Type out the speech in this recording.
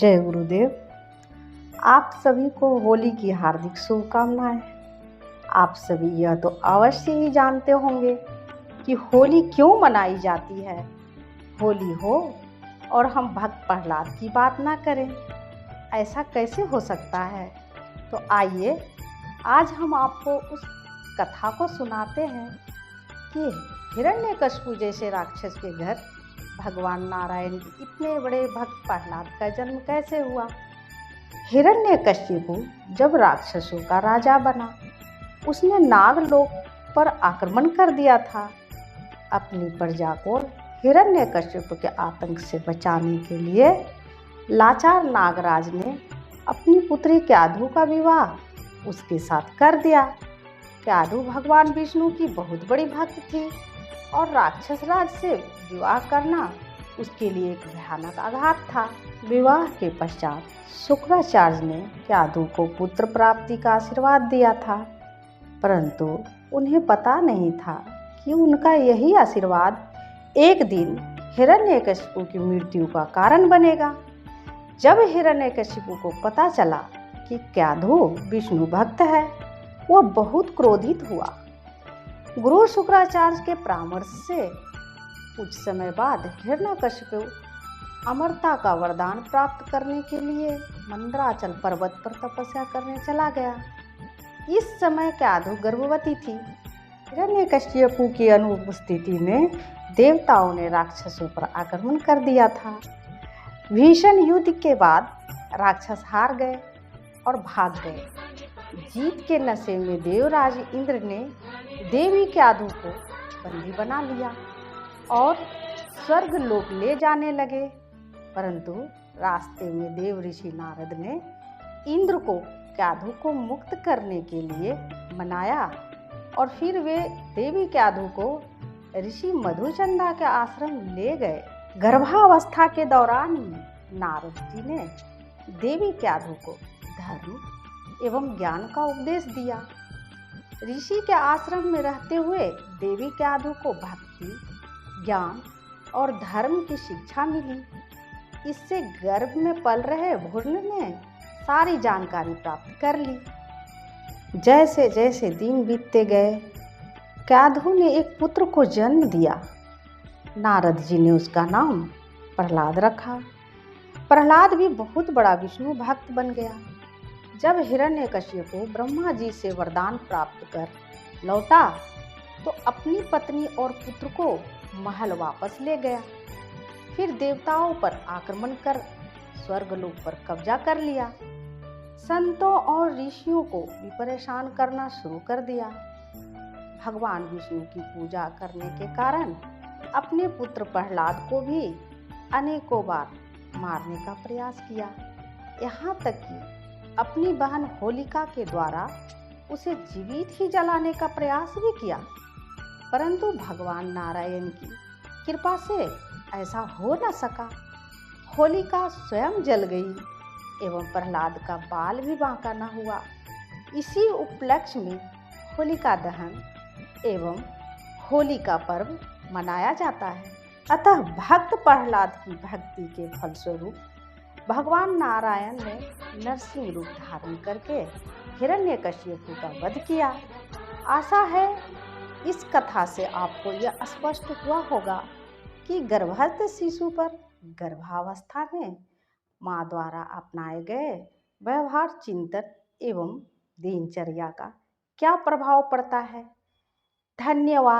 जय गुरुदेव। आप सभी को होली की हार्दिक शुभकामनाएं। आप सभी यह तो अवश्य ही जानते होंगे कि होली क्यों मनाई जाती है। होली हो और हम भक्त प्रहलाद की बात ना करें, ऐसा कैसे हो सकता है। तो आइए आज हम आपको उस कथा को सुनाते हैं कि हिरण्यकशिपु जैसे राक्षस के घर भगवान नारायण के इतने बड़े भक्त प्रहलाद का जन्म कैसे हुआ। हिरण्यकशिपु जब राक्षसों का राजा बना, उसने नागलोक पर आक्रमण कर दिया था। अपनी प्रजा को हिरण्यकशिपु के आतंक से बचाने के लिए लाचार नागराज ने अपनी पुत्री क्याधु का विवाह उसके साथ कर दिया। क्याधु भगवान विष्णु की बहुत बड़ी भक्त थी और राक्षस राज से विवाह करना उसके लिए एक भयानक आघात था। विवाह के पश्चात शुक्राचार्य ने क्याधु को पुत्र प्राप्ति का आशीर्वाद दिया था, परंतु उन्हें पता नहीं था कि उनका यही आशीर्वाद एक दिन हिरण्यकशिपु की मृत्यु का कारण बनेगा। जब हिरण्यकशिपु को पता चला कि क्याधु विष्णु भक्त है, वह बहुत क्रोधित हुआ। गुरु शुक्राचार्य के परामर्श से कुछ समय बाद हिरण्यकशिपु अमरता का वरदान प्राप्त करने के लिए मंदराचल पर्वत पर तपस्या करने चला गया। इस समय क्याधु गर्भवती थी। हिरण्यकशिपु की अनुपस्थिति में देवताओं ने राक्षसों पर आक्रमण कर दिया था। भीषण युद्ध के बाद राक्षस हार गए और भाग गए। जीत के नशे में देवराज इंद्र ने देवी क्याधु को बंदी बना लिया और स्वर्ग लोक ले जाने लगे, परंतु रास्ते में देव ऋषि नारद ने इंद्र को क्याधु को मुक्त करने के लिए मनाया और फिर वे देवी क्याधु को ऋषि मधुचंदा के आश्रम ले गए। गर्भावस्था के दौरान नारद जी ने देवी क्याधु को धर्म एवं ज्ञान का उपदेश दिया। ऋषि के आश्रम में रहते हुए देवी क्याधु को भक्ति, ज्ञान और धर्म की शिक्षा मिली। इससे गर्भ में पल रहे भ्रूण ने सारी जानकारी प्राप्त कर ली। जैसे जैसे दिन बीतते गए, क्याधु ने एक पुत्र को जन्म दिया। नारद जी ने उसका नाम प्रहलाद रखा। प्रहलाद भी बहुत बड़ा विष्णु भक्त बन गया। जब हिरण्यकशिपु ब्रह्मा जी से वरदान प्राप्त कर लौटा तो अपनी पत्नी और पुत्र को महल वापस ले गया। फिर देवताओं पर आक्रमण कर स्वर्गलोक पर कब्जा कर लिया। संतों और ऋषियों को भी परेशान करना शुरू कर दिया। भगवान विष्णु की पूजा करने के कारण अपने पुत्र प्रहलाद को भी अनेकों बार मारने का प्रयास किया, यहाँ तक कि अपनी बहन होलिका के द्वारा उसे जीवित ही जलाने का प्रयास भी किया, परंतु भगवान नारायण की कृपा से ऐसा हो न सका। होलिका स्वयं जल गई एवं प्रहलाद का बाल भी बांका न हुआ। इसी उपलक्ष्य में होलिका दहन एवं होली का पर्व मनाया जाता है। अतः भक्त प्रहलाद की भक्ति के फलस्वरूप भगवान नारायण ने नरसिंह रूप धारण करके हिरण्यकशिपु का वध किया। आशा है इस कथा से आपको यह स्पष्ट हुआ होगा कि गर्भस्थ शिशु पर गर्भावस्था में माँ द्वारा अपनाए गए व्यवहार, चिंतन एवं दिनचर्या का क्या प्रभाव पड़ता है। धन्यवाद।